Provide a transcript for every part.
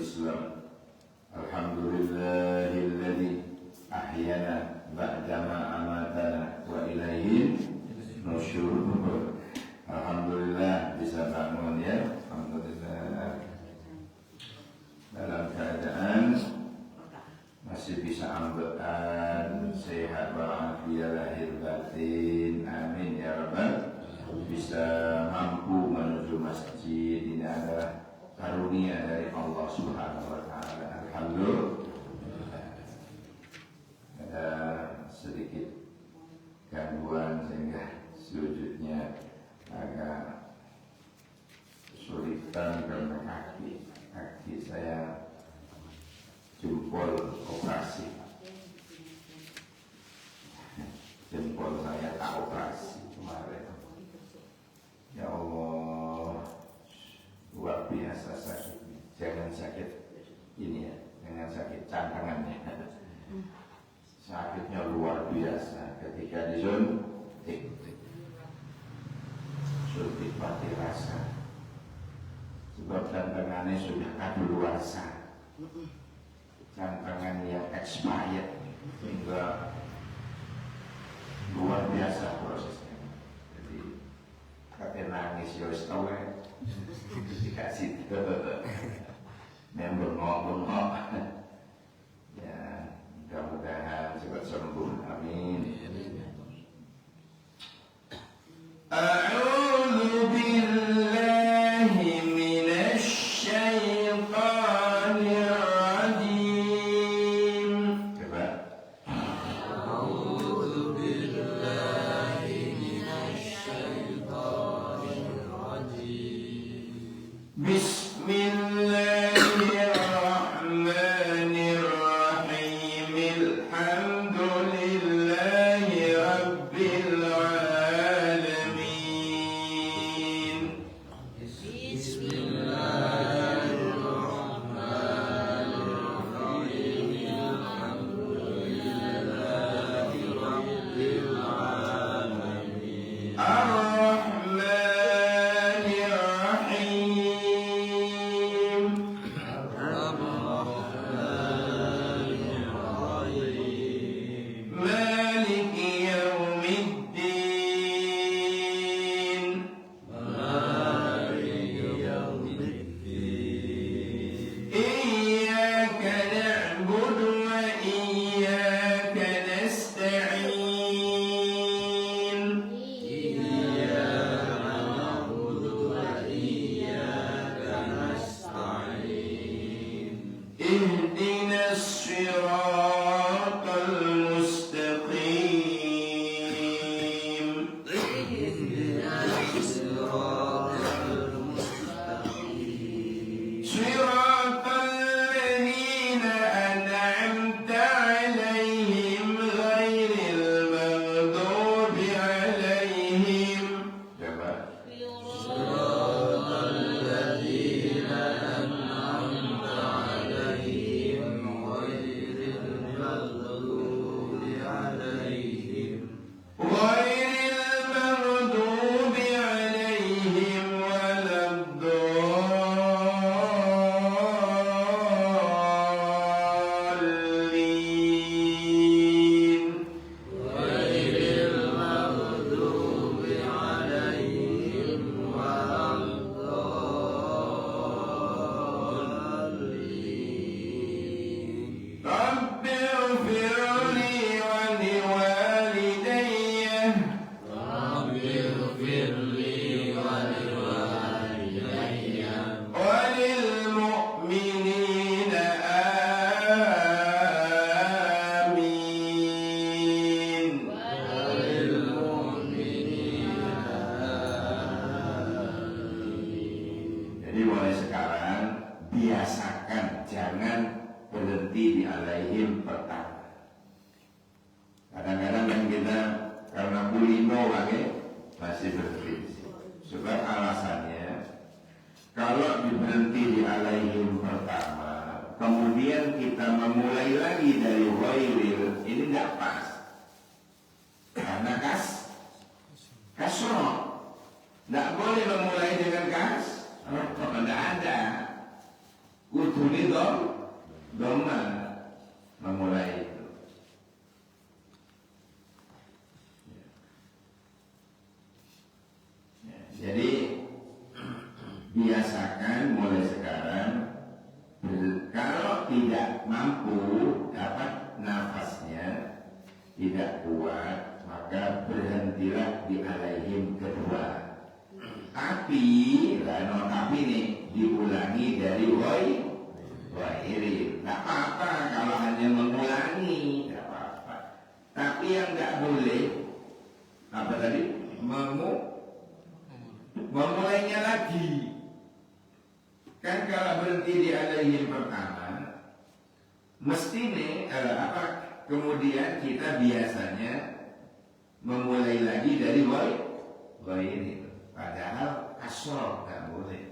Islam. Alhamdulillahilladzi ahyana ba'dama amatana wa ilaihi nusyur. Alhamdulillah bisa bangun ya. Alhamdulillah dalam keadaan masih bisa ambekan, sehat walafiat lahir batin. Amin ya rabbal. Bisa mampu menuju masjid, ini adalah karunia dari Allah Subhanahu wa taala. Alhamdulillah. Ada sedikit gangguan sehingga sujudnya agak kesulitan karena kaki saya jempol operasi, jempol saya tak operasi kemarin. Ya Allah, luar biasa sakitnya. Jangan sakit ini ya, jangan sakit cangkangannya. Sakitnya luar biasa ketika disuntik mati rasa. Sebab cangkangannya sudah kadaluarsa, cangkangan yang expired, sehingga luar biasa prosesnya. Jadi kakek nangis ya wis tau dikasih bengok ya, mudah-mudahan cepat sembuh. Amin. A'udzu billahi minasy syaithanir rajim. Coba. A'udzu billahi minasy syaithanir rajim. Bismillahirrahmanirrahim. Alhamdulillahi rabbil alamin. Bismillahirrahmanirrahim. Alhamdulillahi rabbil alamin. Ar-Rahmanir Rahim. Maliki yaumiddin. Iyyaka na'budu wa iyyaka nasta'in. Ihdinas siratal mustaqim. Siratal ladzina an'amta 'alaihim ghairil maghdubi 'alaihim. Coba. غير المغضوب عليهم ولا الضالين. رب اغفر لي ولوالدي وللمؤمنين آمين. Jadi mulai sekarang biasakan jangan berhenti di alaihim pertama. Kadang-kadang kan kita karena kulino masih berhenti. Sebab alasannya kalau berhenti di alaihim pertama, kemudian kita memulai lagi dari ghairil, ini nggak pas. Karena kasroh, nggak boleh memulai dengan kas. Tidak ada. Kudu ini dhamma, memulai itu. Jadi biasakan mulai sekarang, kalau tidak mampu dapat nafasnya tidak kuat, maka berhentilah di alaihim kedua. Tapi, tapi nih diulangi dari wairi. Tidak apa-apa kalau hanya mengulangi, tidak apa-apa. Tapi yang nggak boleh apa tadi? Memulainya lagi. Kan kalau berhenti di alaihim pertama, mesti nih kemudian kita biasanya memulai lagi dari wairi. Padahal kasroh nggak boleh.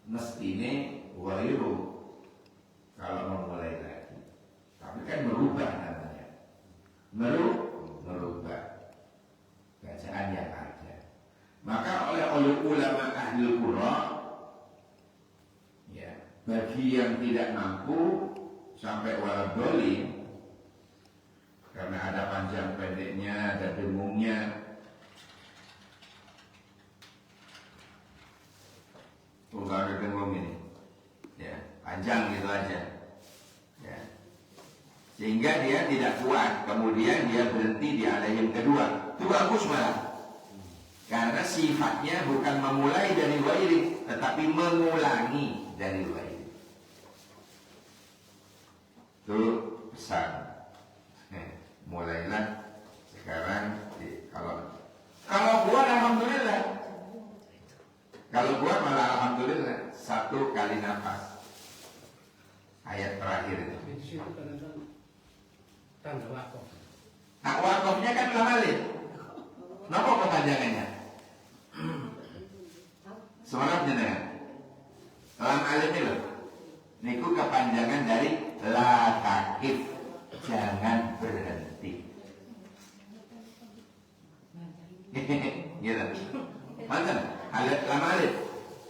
Mestinya wairu kalau memulai lagi. Tapi kan merubah namanya. Merubah bacaan yang ada. Maka oleh ulama ahli qura, ya, bagi yang tidak mampu sampai waladhdallin, karena ada panjang pendeknya, ada dengungnya. Ada dengung ini, ya, panjang gitu aja, ya. Sehingga dia tidak kuat, kemudian dia berhenti di alaihim kedua. Itu bagus malah, karena sifatnya bukan memulai dari wairi, tetapi mengulangi dari wairi. Itu pesan. Mulailah sekarang. Kalau buat alhamdulillah. Kalau buat malah alhamdulillah, 1 kali nafas. Ayat terakhir itu. Tanda wakaf. Nah, wakafnya kan lamalin. Kenapa kepanjangannya? Semangat jenengan. Lam alif itu. Niku kepanjangan dari la takif, jangan berhenti. Gitu. Mantan, lam alif.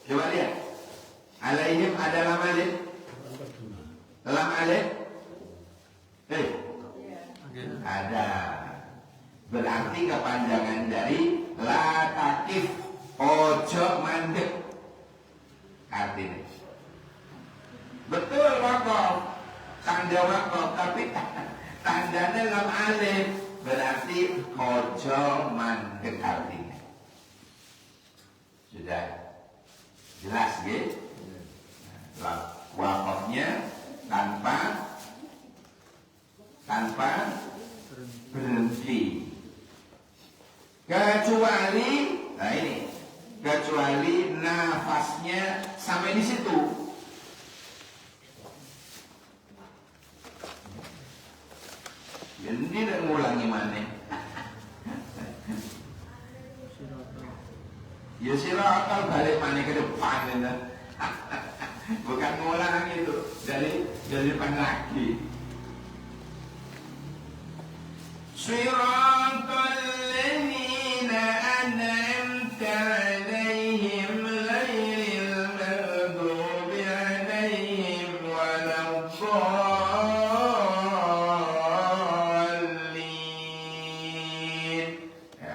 Coba lihat. Alaihim ada lam alif. Lam alif. Ada. Berarti kepanjangan dari la takif, ojo mandek. Artinya betul wakaf, tanda wakaf, tapi tandanya lam alif, berarti ojo mandek artinya. Sudah jelas gitu? Wakafnya tanpa berhenti. Kecuali, nah ini, kecuali nafasnya sampai di situ. Jadi tidak ngulangi mana? Ya silakan balik mana ke depan, bukan ngulangi itu dari depan lagi. Siratal ladzina an'amta 'alaihim ghairil maghdubi 'alaihim waladdallin.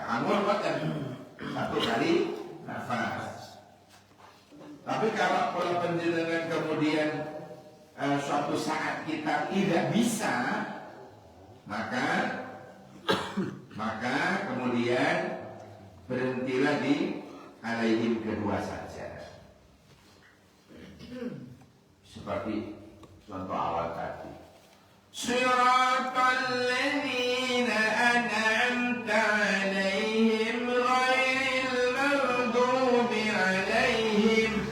Anggur makan 1 kali nafas. Tapi kalau penjenengan kemudian suatu saat kita tidak bisa, maka kemudian berhentilah di alaihim kedua saja. Seperti contoh awal tadi. Siratal ladzina an'amta 'alaihim ghairil maghdubi 'alaihim.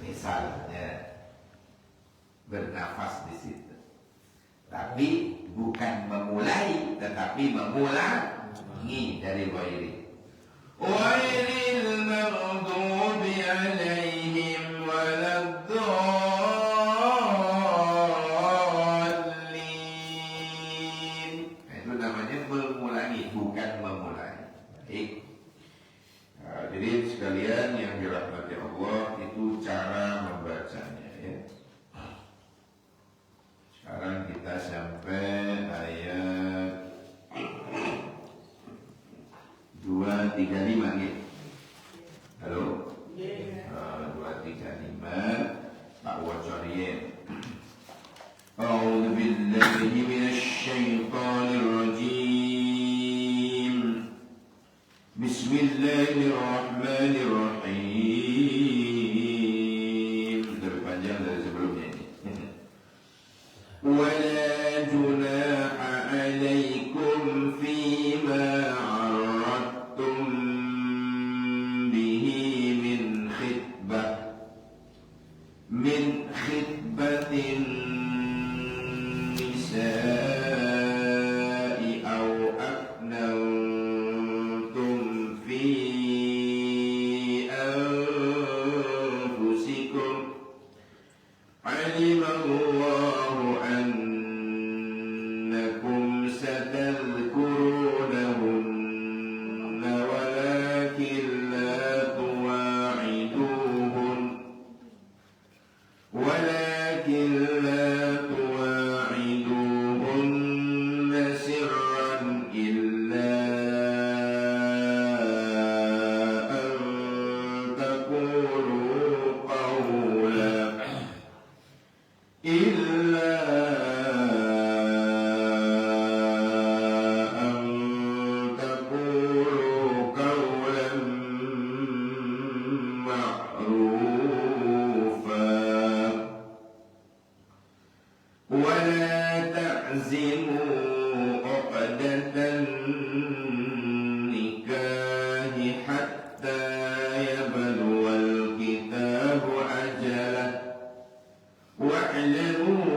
Misalnya bernafas di situ. Tapi bukan memulai, tetapi mengulangi dari wairi. Wairil maghdubi 'alaihim waladdallin. Itu namanya mengulangi, bukan memulai. Baik. Jadi sekalian yang dirahmati Allah, itu cara membacanya, ya. Halo? 2, 3, 5. Pak Wajariyin. A'udzu billahi minasy syaithanir rajim. Bismillahirrahmanirrahim. Lebih panjang dari sebelumnya ini. Wala junaha 'alaikum fima 'aradtum bihi min khitbatin nisa'i aw aknantum fi anfusikum alimallahu annakum satadhkurunahunna walakin la tuwa'iduhun sirran illa an taqulu qawlan ma'rufan ولا تعزموا عقدة النكاح حتى يبلغ الكتاب أجله واعلموا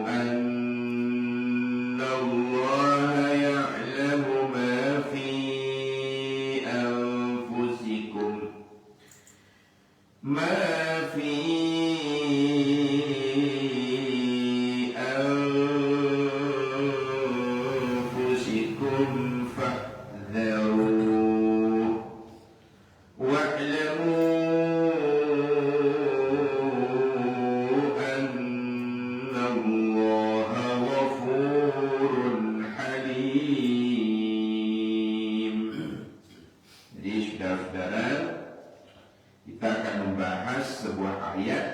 أن الله يعلم ما في أنفسكم فاحذروه واعلموا أن الله غفور حليم. Jadi saudara-saudara, kita akan membahas sebuah ayat.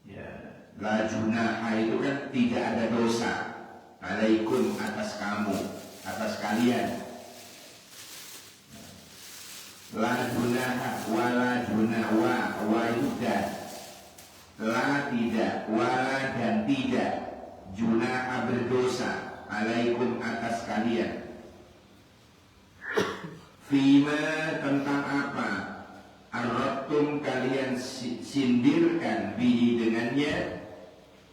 Ya, la junaha itu kan tidak ada dosa. Alaikum atas kamu, atas kalian. La junaha, wala junawa, wa yudah. La tidak, wala dan tidak. Junaha berdosa. Alaikum atas kalian. Fima tentang apa? Arabtum kalian sindirkan bihi dengannya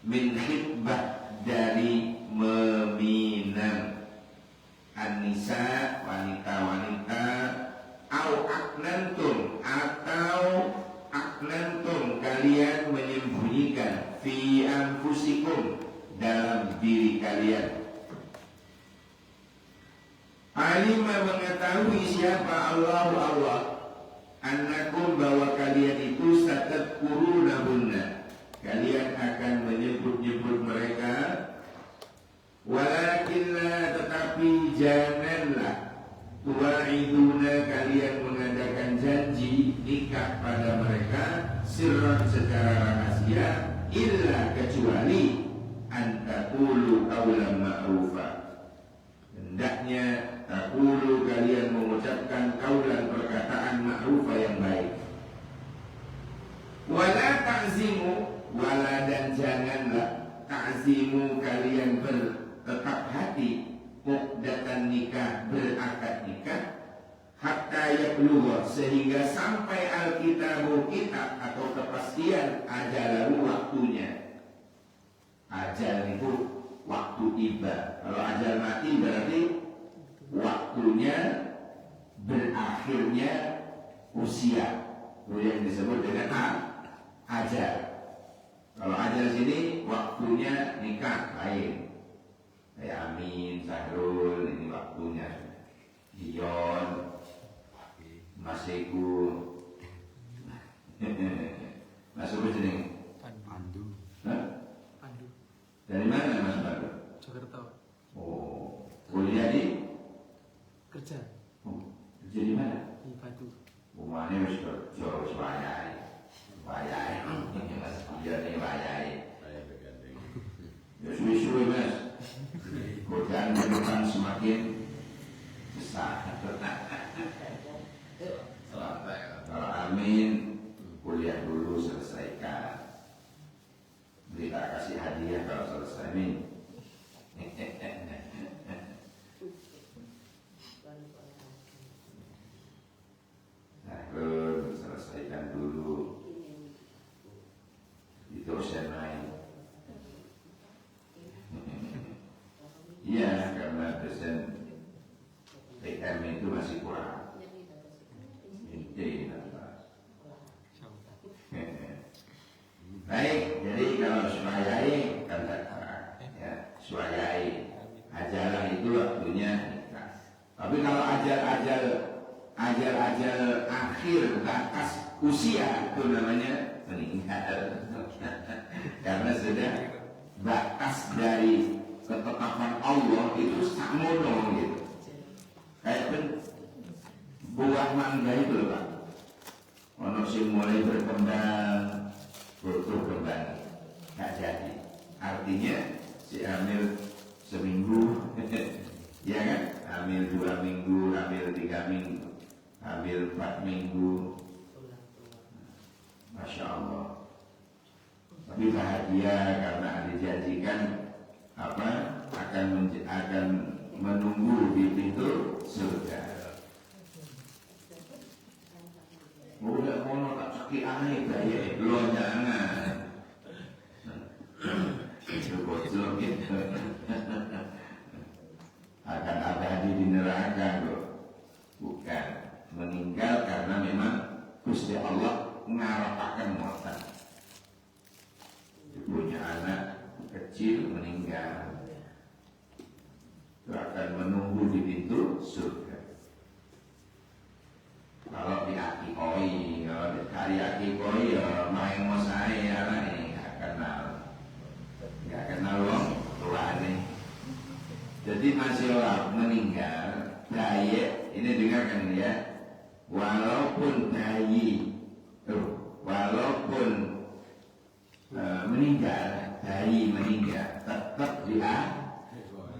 min khitbah dari meminang an-nisa wanita-wanita au aknantum atau aknantum kalian menyembunyikan fi anfusikum dalam diri kalian. Alimah mengetahui siapa Allah annakum bahwa kalian itu satadkurunahunna kalian akan menyebut-nyebut mereka walakinlah tetapi janganlah tuwa'iduna kalian mengadakan janji nikah pada mereka sirran secara rahasia illa kecuali antaqulu qawlan ma'rufa hendaknya taqulu kalian mengucapkan kaulan perkataan ma'rufa yang baik. Wala ta'zimu wala dan janganlah ta'zimu kalian bertetap hati uqdatan nikah berakad nikah hatta yablugha sehingga sampai alkitabu kitab atau kepastian ajalahu waktunya. Ajal itu waktu tiba. Kalau ajal mati berarti waktunya berakhirnya usia, itu yang disebut dengan ajal. Kalau ajal sini waktunya nikah lain. Kayak Amin, Sahrul ini waktunya. Dion, Mas Egu, Mas Egu sini. Pandu. Pandu. Dari mana Mas Pandu? Jakarta. Oh, kuliah di Kerja. Kerja di mana? Di Batu. Rumahnya harus kerja, harus bayar. Bayar. Ini mas, dia nih bayar. Ya suwi-suwi mas. Godaan ke depan semakin besar. Kalau amin, kuliah dulu selesaikan. Kita kasih hadiah kalau selesai nih. Selesaikan dulu. Itu saya main. Iya, karena dosen PM itu masih kurang. Ini baik, jadi kalau swayai kan ya, swayai ajalah itu waktunya nikah. Tapi kalau ajal akhir batas usia itu namanya meninggal. Karena sudah batas dari ketetapan Allah itu sakmono gitu. Kayak buah mangga itu loh Pak. Ono sing mulai berkembang, berkembang, nggak jadi. Artinya si hamil seminggu, ya kan? Hamil 2 minggu, hamil 3 minggu, hamil 4 minggu. Masya Allah. Tapi bahagia karena dijanjikan akan menunggu di pintu surga. Udah mau tak sakit air gaya belum jangan. Bocor gitu. Akan abadi di neraka loh. Bukan meninggal karena memang Gusti Allah ngarapakan mautan. Punya anak kecil meninggal, itu akan menunggu di pintu surga. Kalau di akikoi, kalau di hari akikoi ya main mosai anak ini nggak kenal wong tua nih. Jadi masih orang meninggal, bayi ini dengarkan ya, walaupun bayi, walaupun meninggal, bayi meninggal, tetap di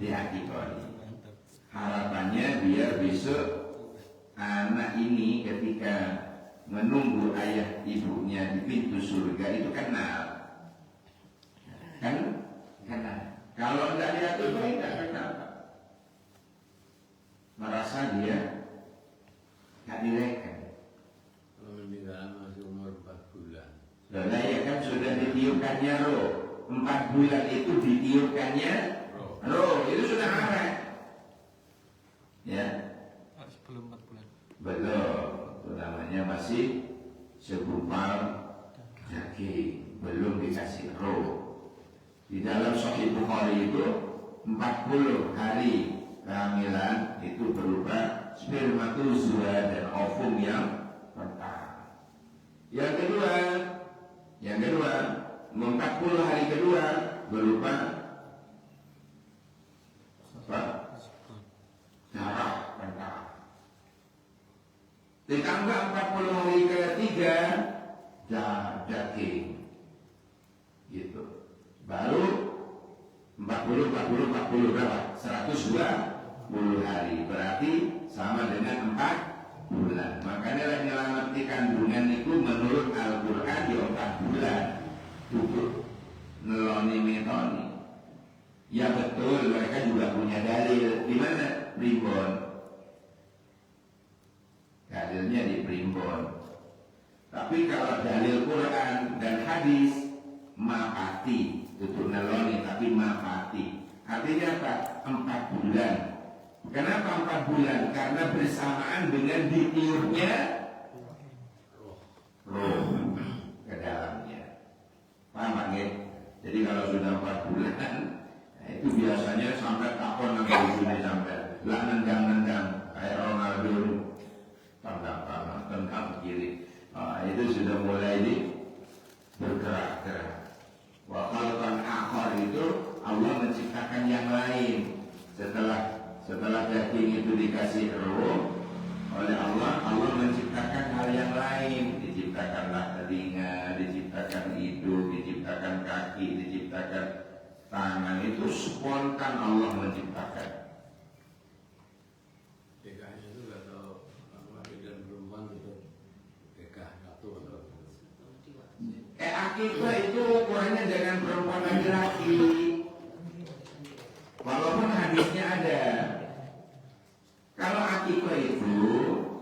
akikoi. Harapannya biar besok anak ini ketika menunggu ayah ibunya di pintu surga itu kenal. Kenal. Kalau tidak diakui tidak kenal. Merasa dia tidak direken. Kalau meninggal masih umur 4 bulan. Lah ya kan sudah ditiupkannya roh. 4 bulan itu ditiupkannya roh. Itu sudah arah. Ya. Belum 4 bulan. Belum. Itu namanya masih segumpal daging. Belum dikasih roh. Di dalam Sahih Bukhari itu 40 hari kehamilan itu berupa spermatozoa dan ovum yang mentah. Yang kedua 40 hari kedua berupa apa? Darah mentah. Ditambah 40 hari ketiga daging. Gitu. Baru 40 berapa? 120 hari. Berarti sama dengan 4 bulan. Makanya nyelamati kandungan itu menurut Al-Quran di 4 bulan. Tutup neloni metoni. Ya betul, mereka juga punya dalil. Di mana? Primbon. Dalilnya di Primbon. Tapi kalau dalil Quran dan hadis mapati. Tutup neloni tapi mapati. Artinya apa? 4 bulan. Kenapa 4 bulan? Karena bersamaan dengan ditiupnya roh ke dalamnya. Paham Pak? Jadi kalau sudah 4 bulan, itu biasanya sampai takon sampai ujungnya sampai lah nendang kayak Ronaldo, tendang kiri. Itu sudah mulai bergerak-gerak. Wa khalqan akhar itu Allah menciptakan yang lain setelah setelah daging itu dikasih roh oleh Allah, Allah menciptakan hal yang lain. Diciptakanlah telinga, diciptakan hidung, diciptakan kaki, diciptakan tangan. Itu spontan Allah menciptakan. DKH itu kalau laki dan perempuan itu DKH satu atau Akikah itu ukurannya dengan perempuan laki-laki. Walaupun hadisnya ada. Kalau akikah itu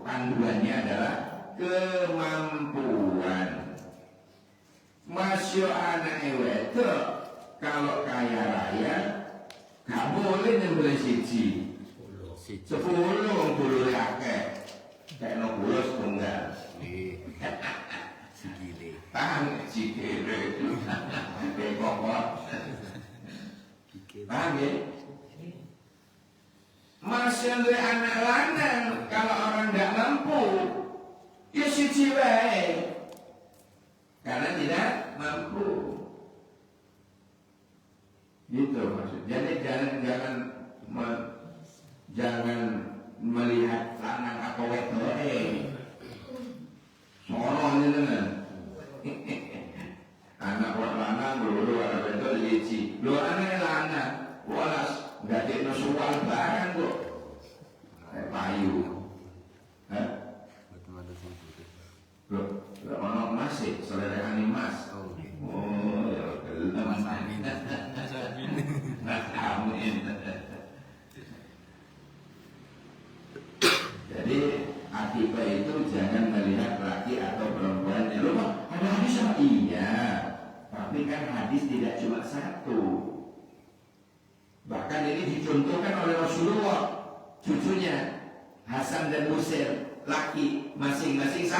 panduannya adalah kemampuan. Masya anak itu kalau kaya raya gak boleh nyembelih siji 10 dulu akeh kayak no gula setunggal paham sikile itu kayak kokot paham ya. Masih ada anak lanang kalau orang gak mampu ya siji wae karena tidak mampu. Gitu maksudnya. Jadi jangan melihat lanang atau wedok sono jenengan. Anak lanang loro anak wedok siji. Lho anak lanang walas gadekno suwal barang kok. Payu. Hah? Loh, ono emas sih, selerekane emas. Oh, ya gelem. Amin. Jadi akikah itu jangan melihat laki atau perempuan. Loh, ada hadis sama iya. Tapi kan hadis tidak cuma satu. Bahkan ini dicontohkan oleh Rasulullah. Cucunya Hasan dan Husain, laki masing-masing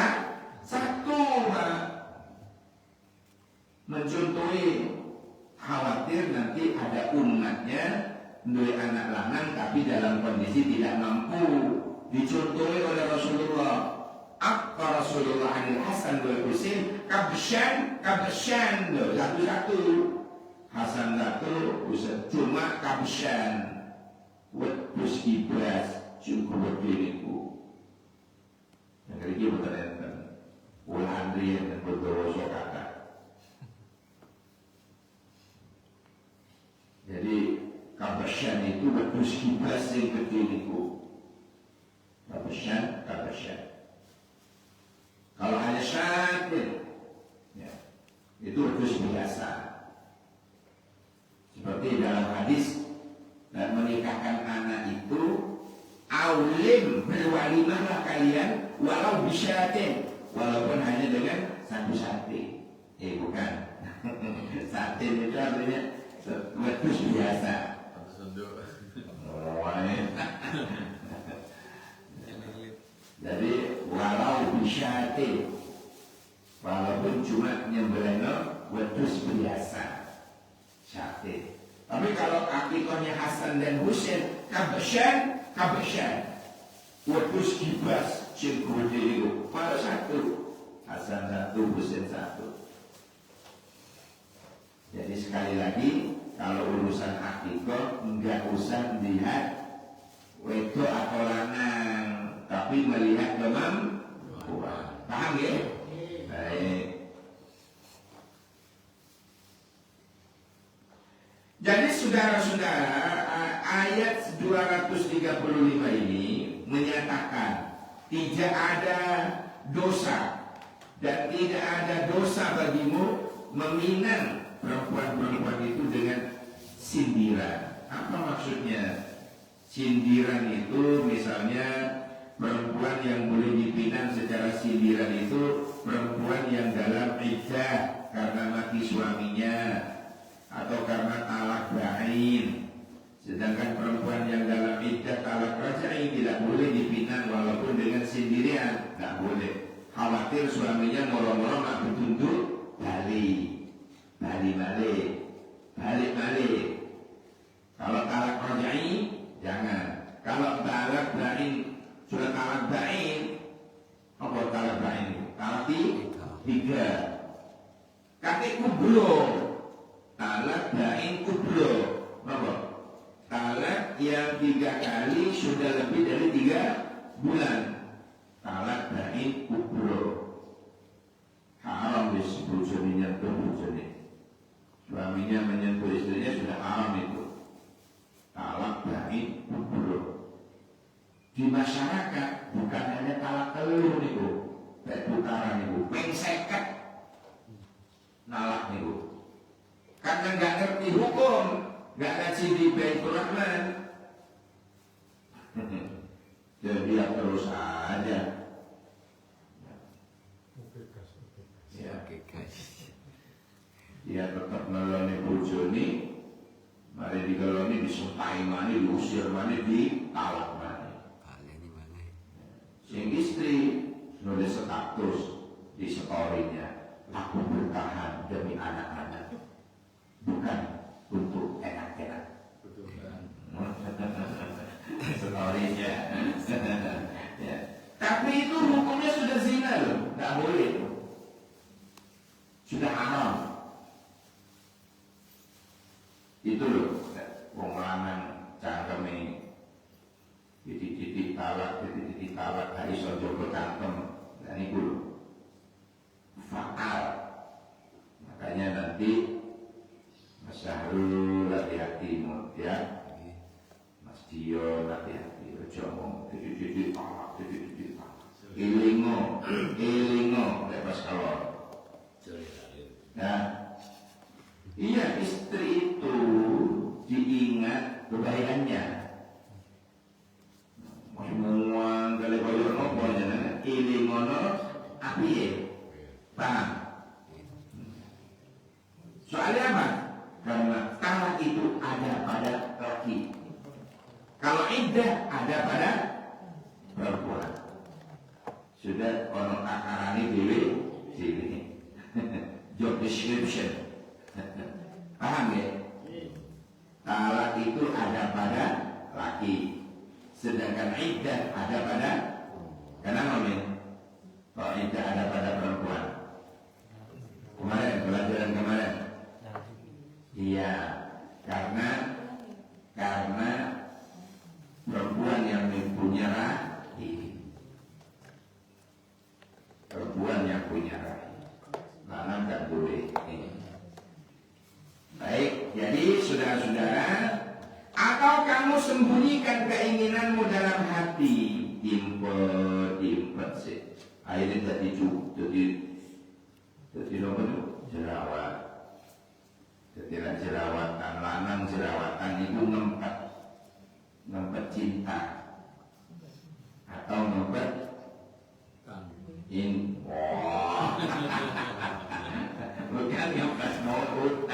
satu, Pak. Mencontohi khawatir nanti ada umatnya dari anak lanang tapi dalam kondisi tidak mampu. Dicontohi oleh Rasulullah. Apa Rasulullah anil Hasan wal Husain kabshan satu-satu. Hasan satu, Husain cuma kabshan. Wedhus ibas cukup diriku. Yang kali ini betul-betul Wulandri dan Bodowoso kata. Jadi kabasyan itu wedhus ibas yang kediriku. Kabasyan. Kalau hanya syatir, ya, itu wedhus biasa. Seperti dalam hadis dan menikahkan anak itu aulim berwalimahlah kalian walau bisyatin walaupun hanya dengan satu sate. Bukan sate itu artinya wedhus biasa. Jadi walau bisyatin walaupun cuma nyembelih wedhus biasa sate. Tapi kalau akikahnya Hasan dan Husain kabasyan wedhus kibas cengkuh diriku pada satu, Hasan satu, Husain satu. Jadi sekali lagi kalau urusan akikah enggak usah melihat wedok atau lanang, tapi melihat kemampuan. Paham ya? Baik. Jadi saudara-saudara, ayat 235 ini menyatakan tidak ada dosa dan tidak ada dosa bagimu meminang perempuan-perempuan itu dengan sindiran. Apa maksudnya? Sindiran itu misalnya perempuan yang boleh dipinang secara sindiran itu perempuan yang dalam iddah karena mati suaminya atau karena talak bain. Sedangkan perempuan yang dalam iddah talak raj'i tidak boleh dipinang walaupun dengan sendirian, tidak boleh. Khawatir suaminya moro-moro nak bertunduk balik. Kalau talak raj'i jangan. Kalau talak bain sudah talak bain, apa talak bain? Talak tiga. Kakek kublo. Talak bain kublo. Apa? Talak yang 3 kali sudah lebih dari 3 bulan. Talak bain kubro. Haram wis bojone nyentuh bojone. Suaminya menyentuh istrinya sudah haram itu. Talak bain kubro. Di masyarakat bukan hanya talak telur niku, kayak putaran niku, ping 50 nalak niku. Karena nggak ngerti hukum, nggak ngaji di Baitur Rahman, jadi dia terus aja. Ya, dia tetap ngeloni bojone, mari digeloni, disuntai mana, diusir mana, ditalak mana. Sing istri nulis status di story-nya, aku bertahan demi anak-anak, bukan untuk enak-enak. Story-nya. Ya. Tapi itu hukumnya sudah zina loh, nggak boleh. Sudah haram. Itu loh, wong lanang cangkeme titik-titik talak, hari sojo berkantem, dan itu fatal. Makanya nanti Mas Syahrul hati-hati ya, Mas Dio hati-hati, ojo ngomong titik-titik talak, ilingo, lepas kalau. Nah, iya istri itu diingat kebaikannya. Semua kali koyor nopo jenenge ilingono apiye. Paham? Soalnya apa? Karena talak itu ada pada laki. Kalau iddah ada pada perempuan. Sudah ono akarane dhewe sini. Job description. Paham ya? Talak itu ada pada laki. Sedangkan iddah ada pada, kenapa men? Kalau iddah ada pada perempuan. Kemarin, pelajaran kemarin. Iya, karena perempuan yang punya rahim. Perempuan yang punya rahim. Lanang tak boleh. Baik, jadi saudara-saudara, atau kamu sembunyikan keinginanmu dalam hati, impet sih. Akhirnya jadi apa tuh? Jerawat. Jadi jerawatan, lanang jerawatan itu ngempet cinta, atau ngempet bukan ngempet maut,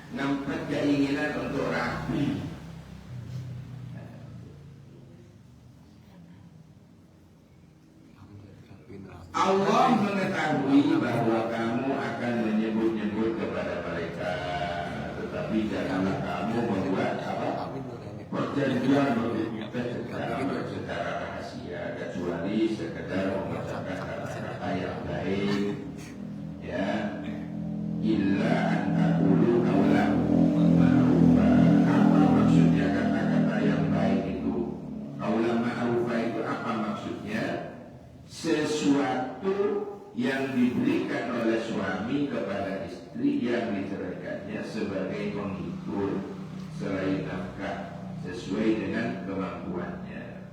ngempet keinginan untuk rapi. Allah mengetahui bahwa kamu akan menyebut-nyebut kepada mereka, tetapi janganlah kamu membuat perjanjian secara rahasia, kecuali sekedar mengucapkan kata-kata yang baik, ya, illa antakulu kaulam ma'rufa. Apa maksudnya kata-kata yang baik itu? Kaulam ma'rufa itu apa maksudnya? Sesuatu yang diberikan oleh suami kepada istri yang diceraikannya sebagai penghibur selain nafkah sesuai dengan kemampuannya.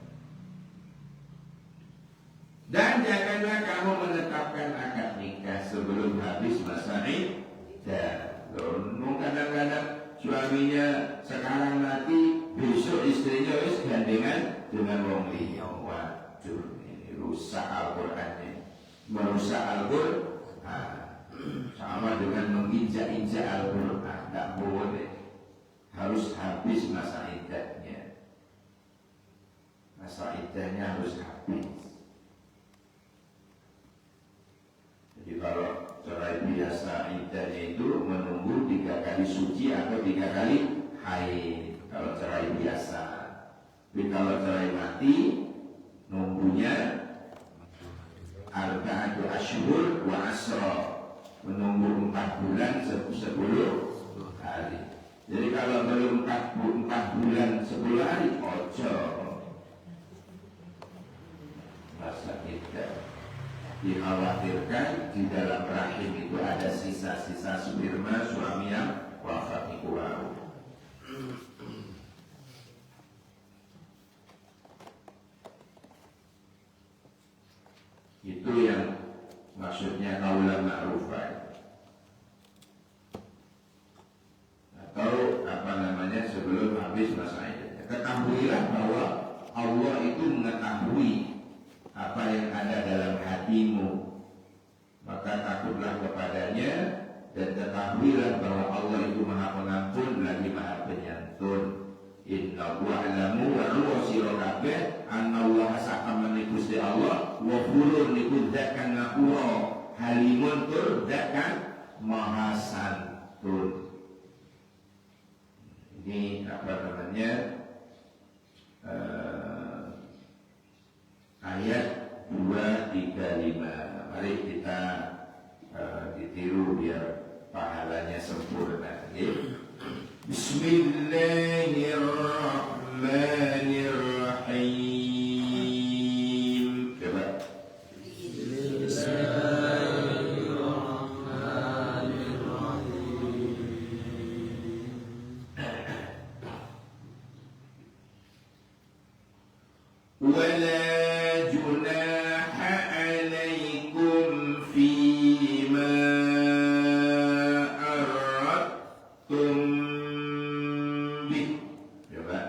Dan janganlah kamu menetapkan akad nikah sebelum habis masa iddah. Kadang-kadang suaminya sekarang mati, besok istrinya wis gandengan dengan wong liya. Waduh, rusak Al-Quran, merusak Al-Quran, sama dengan menginjak-injak Al-Quran. Tak boleh, harus habis masa iddahnya. Masa iddahnya harus habis. Jadi kalau cerai biasa iddahnya itu menunggu 3 kali suci atau 3 kali haid. Kalau cerai biasa. Tapi kalau cerai mati, nunggunya arba'atu asyhur wa asra, menunggu 4 bulan 10 hari. Jadi kalau belum 4 bulan 10 hari, ojo. Masa kita dikhawatirkan di dalam rahim itu ada sisa-sisa sperma suami yang wafat kurang. Itu yang maksudnya kaulan ma'rufah. Atau apa namanya sebelum habis masa iddah. Ketahuilah bahwa Allah itu mengetahui apa yang ada dalam hatimu, maka takutlah kepadanya dan ketahuilah bahwa Allah itu maha pengampun lagi maha penyantun. Inna wa'lamu wa ruwa sirokabeh anna Allah sa'amani Gusti Allah wa furun niku dakan ngapura halimun tur dakan maha santun. Ini apa namanya ayat 235. Mari kita ditiru biar pahalanya sempurna. Bismillahirrahmanirrahim. Coba. ولا جناح عليكم فيما أردتم به. Coba.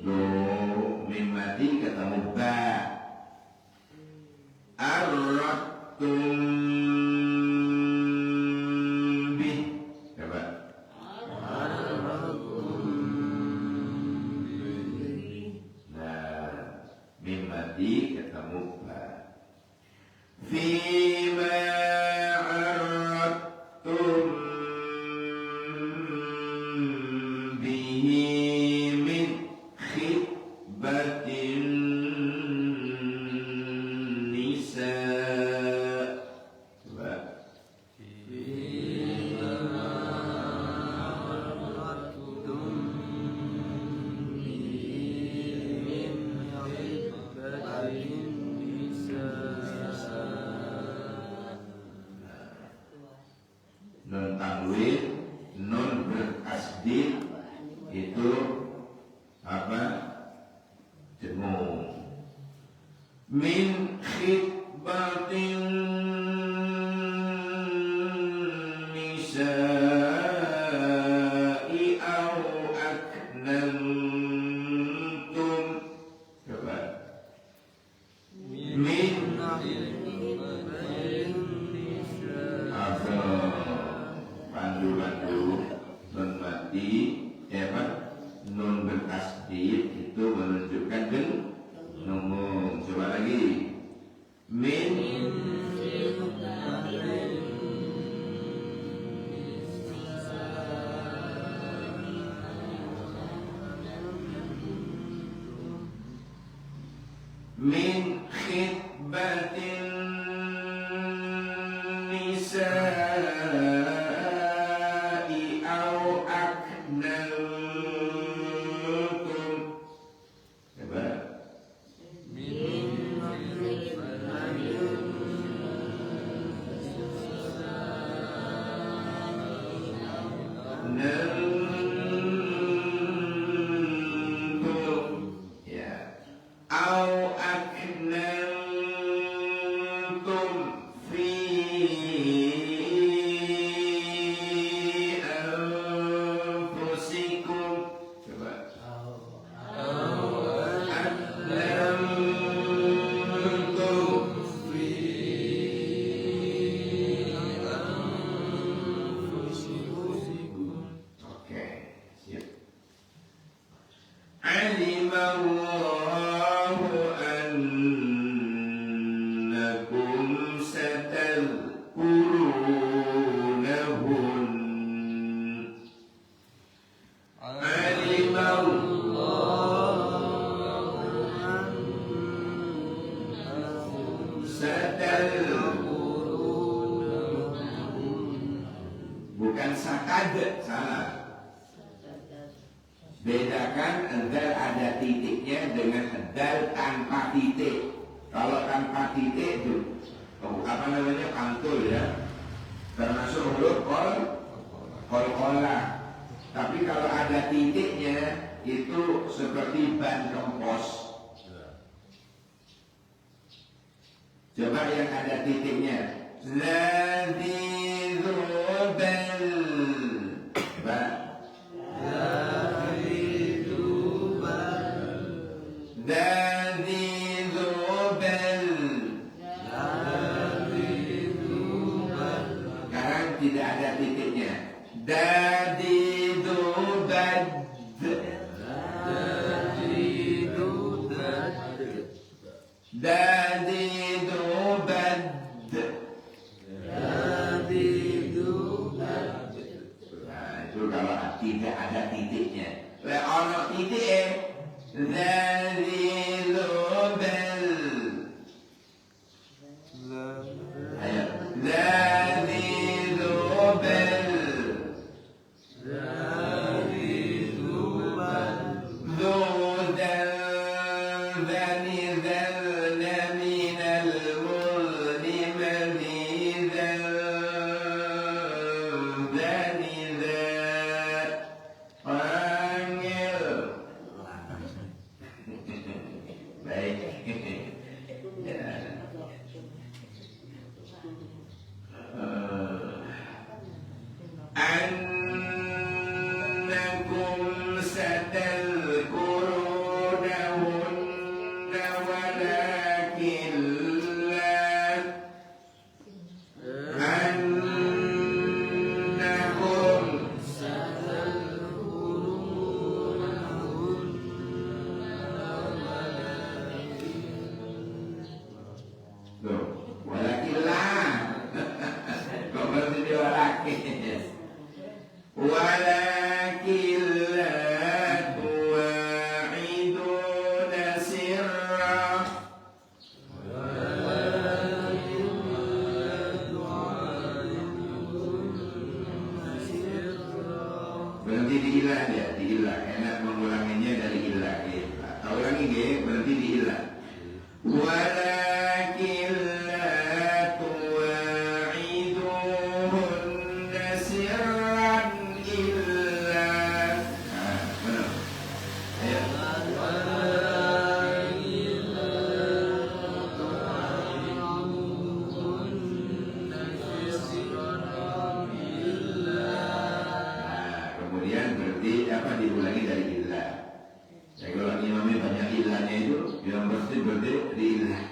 Lo mimati ketemu ba. Aradtum bih. Coba. Nah, mimati ketemu ba. Fima aradtum bihi min khitbatin nisa. Coba. Nun tanwin, nun bertasdid itu apa? Jemu. Min khitbatin nisa'i au aknantum. Coba. Min apa? Pandu-pandu nun mati, apa? Nun bertasdid itu menunjukkan umum. Coba lagi. Min min khitbatin nisa'i au aknantum. Coba. Nantum. Ya. Au aknantum fi bukan sakad, salah. Bedakan dal ada titiknya dengan dal tanpa titik. Kalau tanpa titik itu apa namanya, pantul ya, termasuk huruf kol-kola. Tapi kalau ada titiknya itu seperti ban kempos. Coba yang ada titiknya. Ladidubal. Coba. Ladidubal. Sekarang tidak ada titiknya. Dadidubad. Dadidubad. Nah, itu kalau tidak ada titiknya. Ono titik dadidubal. Ayo. Dadidubal. أنكم ستذكرونهن ولكن لا أنكم ولكن لا kok berarti walakin ولكن لا تواعدون سرا berhenti di ilah ya, di ilah. Enak mengulanginya dari ilah ya. Ulangi ya, berhenti di ilah. Walakin la tuwa'iduhunna sirran illa. Nah, benar. Ayo. Nah, kemudian berarti apa, diulangi dari ilah. Jadi kalau imamnya banyak ilahnya itu, yang berarti di ilah.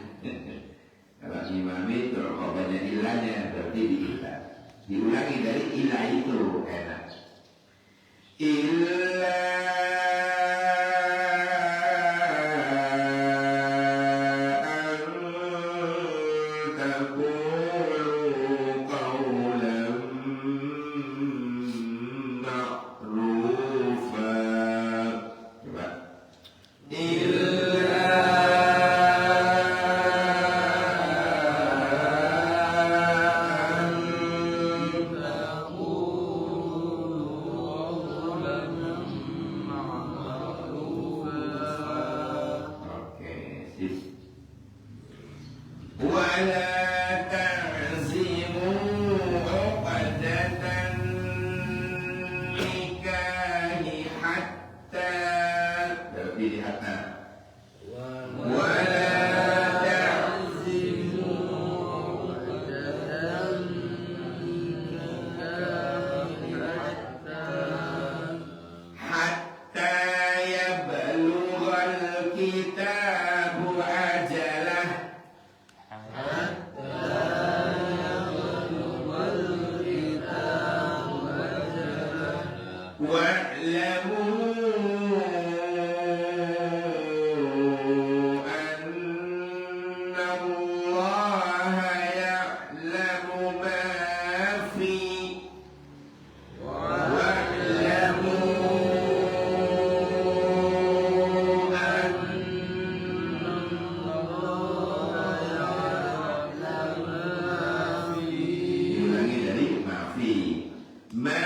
Kalau imamnya kalau banyak ilahnya berarti di ilah. Diulangi dari ilah itu enak. ولا تعزموا عقدة النكاح حتى ولا حتى يبلغ الكتاب أجله واعلموا أن الله يعلم ما في diulangi dari mafi. Ma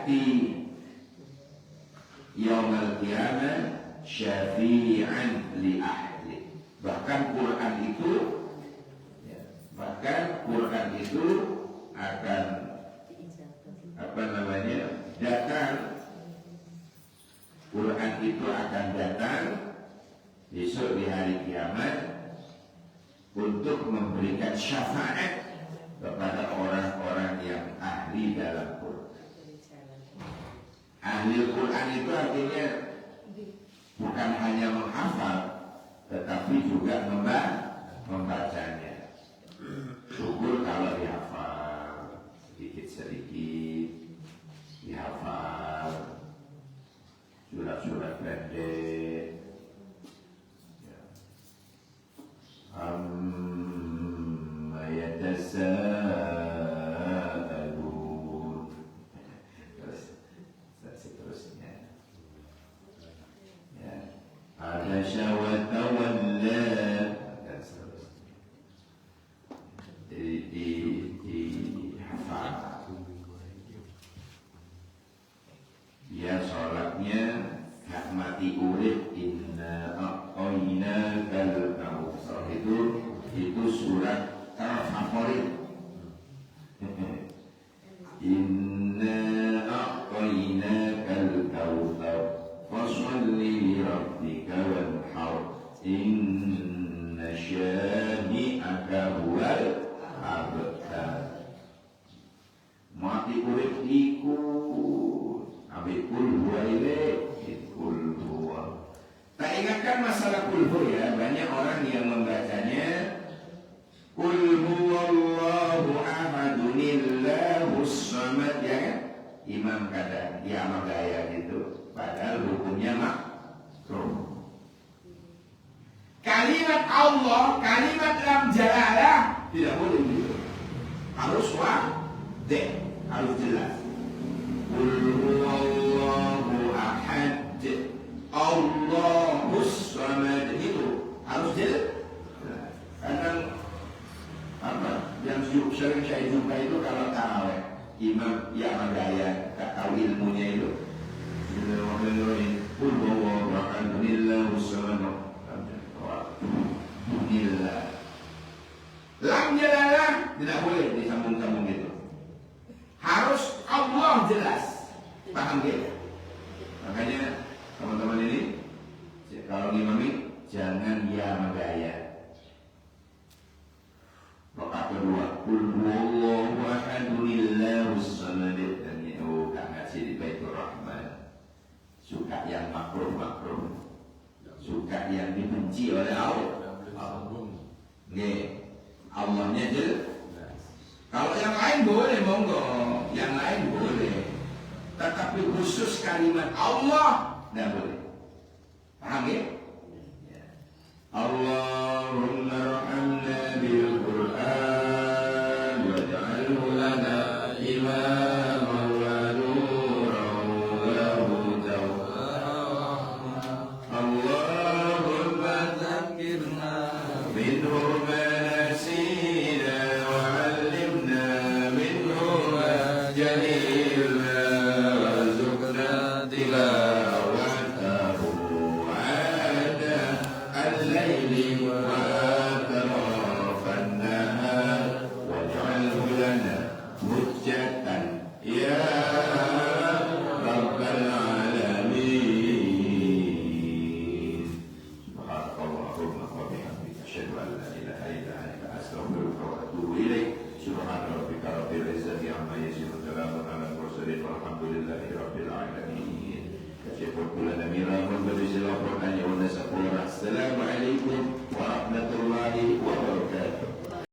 ya'ti yaumil qiyamah syafi'an li ahli. Bahkan Quran itu akan datang. Quran itu akan datang besok di hari kiamat untuk memberikan syafaat kepada orang-orang yang ahli dalam Quran. Ahli Quran itu artinya bukan hanya menghafal, tetapi juga membacanya. Syukur kalau dihafal, sedikit-sedikit dihafal, surat-surat pendek. Amma yatasaalun. Terus seterusnya. Ya. Ada syawat tawalla dan seterusnya. Dihafal. Ya sholatnya hak mati urip inna a'toyna kal kautsar itu surat terfavorit. Inna a'toyna kal kautsar fasholli li rabbika wanhar inna syani'aka huwal abtar. Mati urip iku ambil kulhu kulhu. Tak ingatkan masalah kulhu ya. Banyak orang yang membacanya kulhu Allahu ahadunillahus samad ya kan? Imam kadang dia sama gaya gitu. Padahal hukumnya makruh. Kalimat Allah, kalimat lam jalalah tidak boleh gitu. Harus wadih, harus jelas. Qul huwallahu ahad Allahus samad itu harus jelas. Kadang yang sering saya jumpa itu kalau tarawih imam yang gaya tak tahu ilmunya itu. Qul huwallahu ahad Allahus samad. Lam jalalah tidak boleh disambung-sambung gitu. Harus Allah jelas. Paham gitu? Makanya teman-teman ini kalau ngimami jangan ya magaya. Rakaat kedua, qul huwallahu ahadunillahus samad dan itu Kak ngaji di Baitur Rahman. Suka yang makruh-makruh. Suka yang dibenci oleh Allah. Nggih. Allahnya jelas. Kalau yang lain boleh monggo, yang lain boleh. Tetapi khusus kalimat Allah tidak boleh. Paham ya? Allahumma rahmna bil Qur'an waj'alhu lana imaman wa nuran wa hudan. Allahumma dzakkirna minhu ma nasina wa 'allimna minhu ma jahilna warzuqna tilawatahu 'ada al-laili wa atrafan nahar waj'alhu lana hujjatan ya rabbal alamin. Subhanallahumma wa bihamdika asyhadu an la ilaha illa anta astaghfiruka wa atubu ilaik. Subhana rabbika rabbil izzati amma yasifun, salamun alal mursalin walhamdulillahi rabbil alamin. Kasyiful kulla namira